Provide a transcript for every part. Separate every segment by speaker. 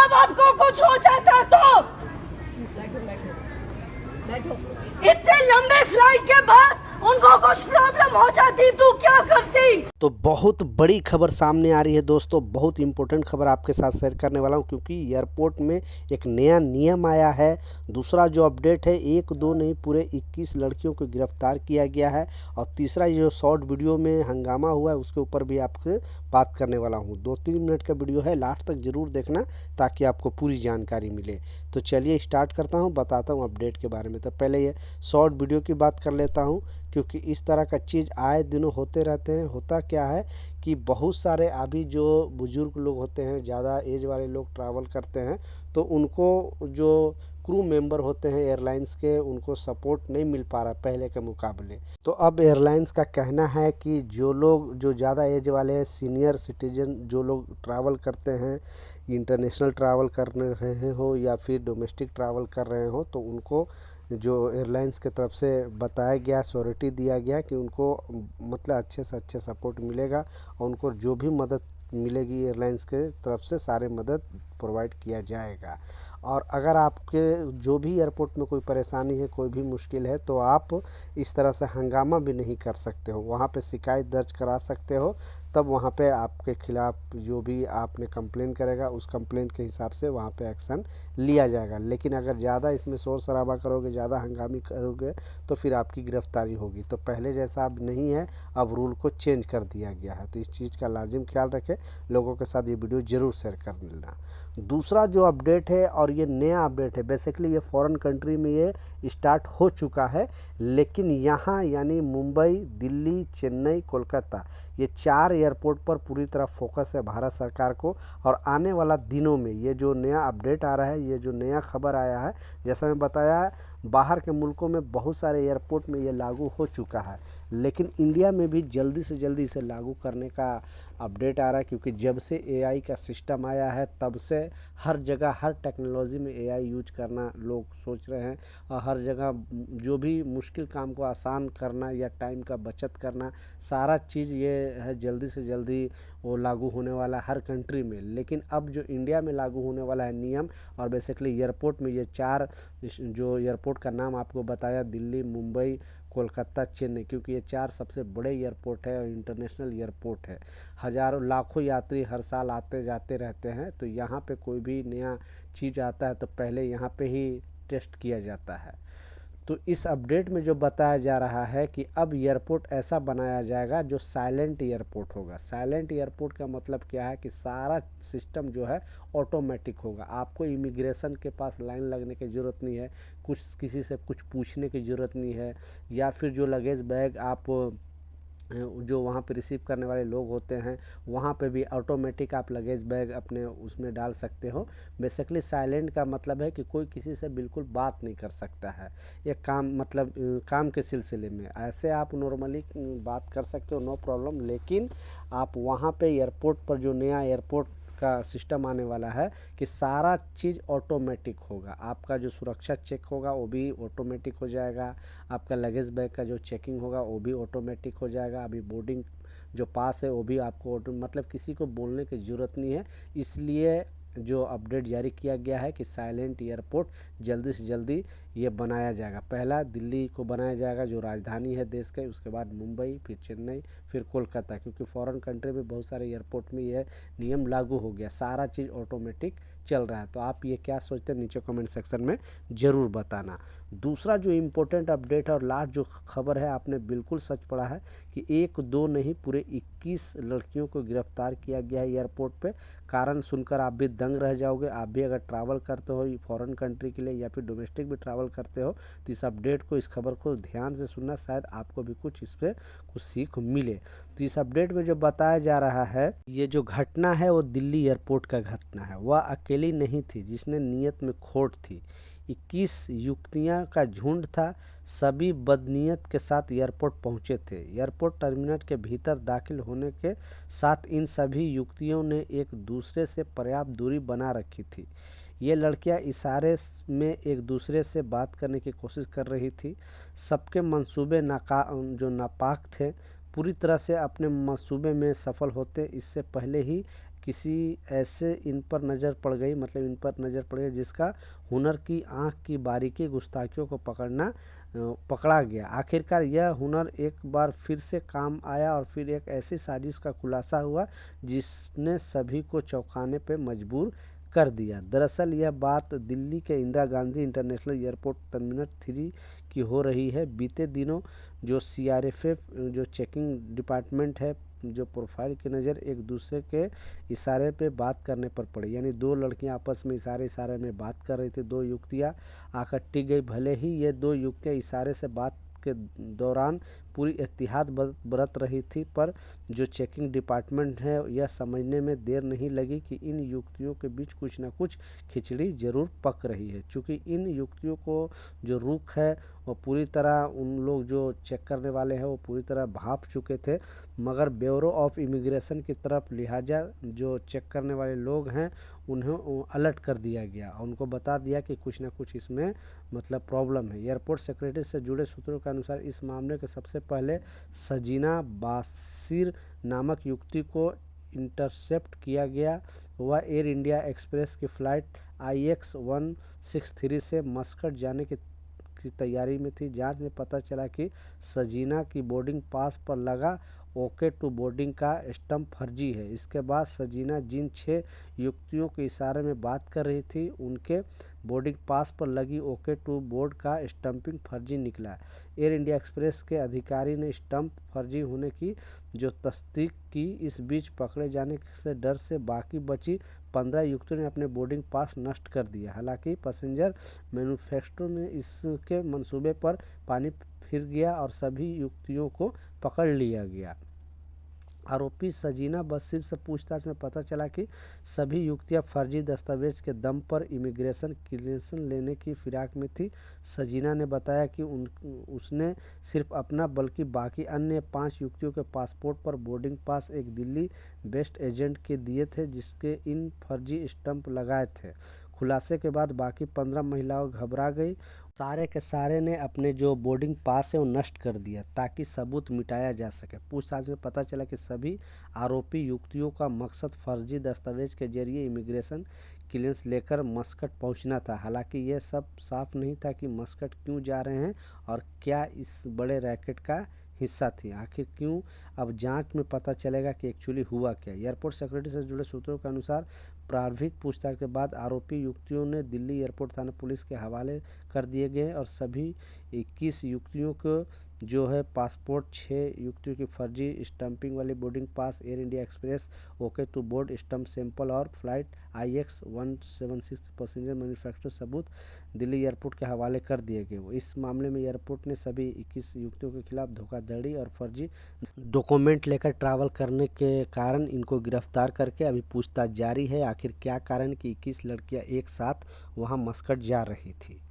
Speaker 1: माँ बाप को कुछ हो जाता तो इतने लंबे फ्लाइट के बाद उनको कुछ प्रॉब्लम हो जाती तो क्या करती।
Speaker 2: तो बहुत बड़ी खबर सामने आ रही है दोस्तों, बहुत इंपॉर्टेंट खबर आपके साथ शेयर करने वाला हूं, क्योंकि एयरपोर्ट में एक नया नियम आया है। दूसरा जो अपडेट है, एक दो नहीं पूरे 21 लड़कियों को गिरफ्तार किया गया है। और तीसरा ये जो शॉर्ट वीडियो में हंगामा हुआ है उसके ऊपर भी आपसे बात करने वाला हूँ। 2-3 मिनट का वीडियो है, लास्ट तक ज़रूर देखना ताकि आपको पूरी जानकारी मिले। तो चलिए स्टार्ट करता हूँ, बताता हूँ अपडेट के बारे में। तो पहले ये शॉर्ट वीडियो की बात कर लेता हूँ, क्योंकि इस तरह का चीज़ आए दिनों होते रहते हैं। होता क्या है कि बहुत सारे अभी जो बुज़ुर्ग लोग होते हैं, ज़्यादा एज वाले लोग ट्रैवल करते हैं, तो उनको जो क्रू मेंबर होते हैं एयरलाइंस के, उनको सपोर्ट नहीं मिल पा रहा पहले के मुकाबले। तो अब एयरलाइंस का कहना है कि जो लोग जो ज़्यादा एज वाले हैं, सीनियर सिटीजन जो लोग ट्रैवल करते हैं, इंटरनेशनल ट्रैवल कर रहे हो या फिर डोमेस्टिक ट्रैवल कर रहे हो, तो उनको जो एयरलाइंस की तरफ से बताया गया, श्योरिटी दिया गया कि उनको मतलब अच्छे से अच्छे सपोर्ट मिलेगा और उनको जो भी मदद मिलेगी एयरलाइंस के तरफ से सारे मदद प्रोवाइड किया जाएगा। और अगर आपके जो भी एयरपोर्ट में कोई परेशानी है, कोई भी मुश्किल है, तो आप इस तरह से हंगामा भी नहीं कर सकते हो, वहाँ पे शिकायत दर्ज करा सकते हो। तब वहाँ पे आपके खिलाफ़ जो भी आपने कंप्लेन करेगा उस कंप्लेन के हिसाब से वहाँ पे एक्शन लिया जाएगा। लेकिन अगर ज़्यादा इसमें शोर शराबा करोगे, ज़्यादा हंगामी करोगे, तो फिर आपकी गिरफ्तारी होगी। तो पहले जैसा अब नहीं है, अब रूल को चेंज कर दिया गया है। तो इस चीज़ का लाजिम ख्याल रखें, लोगों के साथ ये वीडियो ज़रूर शेयर कर लेना। दूसरा जो अपडेट है, और ये नया अपडेट है, बेसिकली ये फॉरेन कंट्री में ये स्टार्ट हो चुका है, लेकिन यहाँ यानी मुंबई, दिल्ली, चेन्नई, कोलकाता, ये 4 एयरपोर्ट पर पूरी तरह फोकस है भारत सरकार को। और आने वाला दिनों में ये जो नया अपडेट आ रहा है, ये जो नया खबर आया है, जैसा मैं बताया है, बाहर के मुल्कों में बहुत सारे एयरपोर्ट में ये लागू हो चुका है, लेकिन इंडिया में भी जल्दी से जल्दी इसे लागू करने का अपडेट आ रहा है। क्योंकि जब से एआई का सिस्टम आया है, तब से हर जगह हर टेक्नोलॉजी में एआई यूज करना लोग सोच रहे हैं। और हर जगह जो भी मुश्किल काम को आसान करना या टाइम का बचत करना, सारा चीज़ ये है जल्दी से जल्दी वो लागू होने वाला है हर कंट्री में। लेकिन अब जो इंडिया में लागू होने वाला है नियम, और बेसिकली एयरपोर्ट में ये 4 जो एयरपोर्ट का नाम आपको बताया, दिल्ली, मुंबई, कोलकाता, चेन्नई, क्योंकि ये 4 सबसे बड़े एयरपोर्ट है और इंटरनेशनल एयरपोर्ट है। हज़ारों लाखों यात्री हर साल आते जाते रहते हैं। तो यहाँ पे कोई भी नया चीज़ आता है तो पहले यहाँ पे ही टेस्ट किया जाता है। तो इस अपडेट में जो बताया जा रहा है कि अब एयरपोर्ट ऐसा बनाया जाएगा जो साइलेंट एयरपोर्ट होगा। साइलेंट एयरपोर्ट का मतलब क्या है कि सारा सिस्टम जो है ऑटोमेटिक होगा। आपको इमिग्रेशन के पास लाइन लगने की ज़रूरत नहीं है, कुछ किसी से कुछ पूछने की ज़रूरत नहीं है, या फिर जो लगेज बैग आप जो वहाँ पे रिसीव करने वाले लोग होते हैं, वहाँ पे भी ऑटोमेटिक आप लगेज बैग अपने उसमें डाल सकते हो। बेसिकली साइलेंट का मतलब है कि कोई किसी से बिल्कुल बात नहीं कर सकता है। ये काम मतलब काम के सिलसिले में ऐसे आप नॉर्मली बात कर सकते हो, नो प्रॉब्लम। लेकिन आप वहाँ पे एयरपोर्ट पर जो नया एयरपोर्ट का सिस्टम आने वाला है कि सारा चीज़ ऑटोमेटिक होगा। आपका जो सुरक्षा चेक होगा वो भी ऑटोमेटिक हो जाएगा, आपका लगेज बैग का जो चेकिंग होगा वो भी ऑटोमेटिक हो जाएगा, अभी बोर्डिंग जो पास है वो भी आपको मतलब किसी को बोलने की ज़रूरत नहीं है। इसलिए जो अपडेट जारी किया गया है कि साइलेंट एयरपोर्ट जल्दी से जल्दी ये बनाया जाएगा। पहला दिल्ली को बनाया जाएगा जो राजधानी है देश के, उसके बाद मुंबई, फिर चेन्नई, फिर कोलकाता, क्योंकि फॉरेन कंट्री में बहुत सारे एयरपोर्ट में यह नियम लागू हो गया, सारा चीज़ ऑटोमेटिक चल रहा है। तो आप ये क्या सोचते हैं नीचे कमेंट सेक्शन में ज़रूर बताना। दूसरा जो इम्पोर्टेंट अपडेट है और लास्ट जो खबर है, आपने बिल्कुल सच पढ़ा है कि 1-2 नहीं पूरे 21 लड़कियों को गिरफ्तार किया गया है एयरपोर्ट पे। कारण सुनकर आप भी दंग रह जाओगे। आप भी अगर ट्रैवल करते हो फॉरेन कंट्री के लिए या फिर डोमेस्टिक भी ट्रैवल करते हो, तो इस अपडेट को, इस खबर को ध्यान से सुनना, शायद आपको भी कुछ इस पर कुछ सीख मिले। तो इस अपडेट में जो बताया जा रहा है, ये जो घटना है वो दिल्ली एयरपोर्ट का घटना है। वह अकेली नहीं थी जिसने नीयत में खोट थी, 21 युवतियाँ का झुंड था। सभी बदनीयत के साथ एयरपोर्ट पहुंचे थे। एयरपोर्ट टर्मिनल के भीतर दाखिल होने के साथ इन सभी युवतियों ने एक दूसरे से पर्याप्त दूरी बना रखी थी। ये लड़कियां इशारे में एक दूसरे से बात करने की कोशिश कर रही थी। सबके मंसूबे जो नापाक थे, पूरी तरह से अपने मंसूबे में सफल होते इससे पहले ही किसी ऐसे इन पर नज़र पड़ गई, मतलब इन पर नज़र पड़ गई जिसका हुनर की आँख की बारीकी गुस्ताखियों को पकड़ा गया। आखिरकार यह हुनर एक बार फिर से काम आया और फिर एक ऐसी साजिश का खुलासा हुआ जिसने सभी को चौंकाने पे मजबूर कर दिया। दरअसल यह बात दिल्ली के Indira Gandhi international airport terminal 3 की हो रही है। बीते दिनों जो सीआरपीएफ जो चेकिंग डिपार्टमेंट है, जो प्रोफाइल की नज़र एक दूसरे के इशारे पे बात करने पर पड़ी। यानी दो लड़कियां आपस में इशारे में बात कर रही थी, दो युवतियां आकर टिक गई। भले ही ये दो युवतियां इशारे से बात के दौरान पूरी एहतियात बरत रही थी, पर जो चेकिंग डिपार्टमेंट है यह समझने में देर नहीं लगी कि इन युवतियों के बीच कुछ ना कुछ खिचड़ी ज़रूर पक रही है। चूँकि इन युवतियों को जो रुख है वो पूरी तरह, उन लोग जो चेक करने वाले हैं वो पूरी तरह भांप चुके थे, मगर ब्यूरो ऑफ इमिग्रेशन की तरफ लिहाजा जो चेक करने वाले लोग हैं उन्हें अलर्ट कर दिया गया, उनको बता दिया कि कुछ ना कुछ इसमें मतलब प्रॉब्लम है। एयरपोर्ट सिक्योरिटी से जुड़े सूत्रों के अनुसार इस मामले के सबसे पहले सजीना बासिर नामक युवती को इंटरसेप्ट किया गया। वह एयर इंडिया एक्सप्रेस की फ़्लाइट IX-163 से मस्कट जाने की तैयारी में थी। जांच में पता चला कि सजीना की बोर्डिंग पास पर लगा ओके टू बोर्डिंग का स्टंप फर्जी है। इसके बाद सजीना जिन 6 युवतियों के इशारे में बात कर रही थी उनके बोर्डिंग पास पर लगी ओके टू बोर्ड का स्टंपिंग फर्जी निकला। एयर इंडिया एक्सप्रेस के अधिकारी ने स्टंप फर्जी होने की जो तस्दीक की। इस बीच पकड़े जाने से डर से बाकी बची 15 युवतियों ने अपने बोर्डिंग पास नष्ट कर दिया। हालांकि पैसेंजर मैन्युफैक्चरर में इसके मंसूबे पर पानी फिर गया और सभी युवतियों को पकड़ लिया गया। आरोपी सजीना बशीर से पूछताछ में पता चला कि सभी युवतियां फर्जी दस्तावेज के दम पर इमिग्रेशन क्लियरेंस लेने की फिराक में थी। सजीना ने बताया कि उसने सिर्फ अपना बल्कि बाकी अन्य 5 युवतियों के पासपोर्ट पर बोर्डिंग पास एक दिल्ली बेस्ड एजेंट के दिए थे जिसके इन फर्जी स्टंप लगाए थे। खुलासे के बाद बाकी 15 महिलाओं घबरा गई, सारे के सारे ने अपने जो बोर्डिंग पास है वो नष्ट कर दिया ताकि सबूत मिटाया जा सके। पूछताछ में पता चला कि सभी आरोपी युवतियों का मकसद फर्जी दस्तावेज के जरिए इमिग्रेशन क्लियरेंस लेकर मस्कट पहुंचना था। हालांकि यह सब साफ नहीं था कि मस्कट क्यों जा रहे हैं और क्या इस बड़े रैकेट का हिस्सा थी। आखिर क्यों, अब जांच में पता चलेगा कि एक्चुअली हुआ क्या। एयरपोर्ट सिक्योरिटी से जुड़े सूत्रों के अनुसार प्रारंभिक पूछताछ के बाद आरोपी युवतियों ने दिल्ली एयरपोर्ट थाना पुलिस के हवाले कर दिए गए और सभी 21 युवतियों को जो है पासपोर्ट, 6 युवतियों की फर्जी स्टंपिंग वाली boarding pass, air India express okay to board stump sample और फ्लाइट IX-176 पैसेंजर मैन्युफैक्चरर सबूत दिल्ली एयरपोर्ट के हवाले कर दिए गए। इस मामले में एयरपोर्ट ने सभी 21 युवतियों के खिलाफ धोखाधड़ी और फर्जी डॉक्यूमेंट लेकर ट्रैवल करने के कारण इनको गिरफ्तार करके अभी पूछताछ जारी है। आखिर क्या कारण कि 21 लड़कियां एक साथ वहां मस्कट जा रही थी।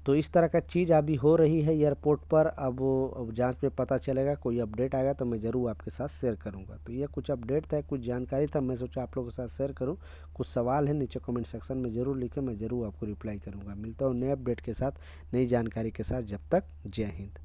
Speaker 2: तो इस तरह का चीज़ अभी हो रही है एयरपोर्ट पर। अब जांच में पता चलेगा, कोई अपडेट आएगा तो मैं ज़रूर आपके साथ शेयर करूंगा। तो ये कुछ अपडेट था, कुछ जानकारी था, मैं सोचा आप लोगों के साथ शेयर करूं। कुछ सवाल है नीचे कमेंट सेक्शन में ज़रूर लिखें, मैं ज़रूर आपको रिप्लाई करूंगा। मिलता हूँ नए अपडेट के साथ, नई जानकारी के साथ। जब तक जय हिंद।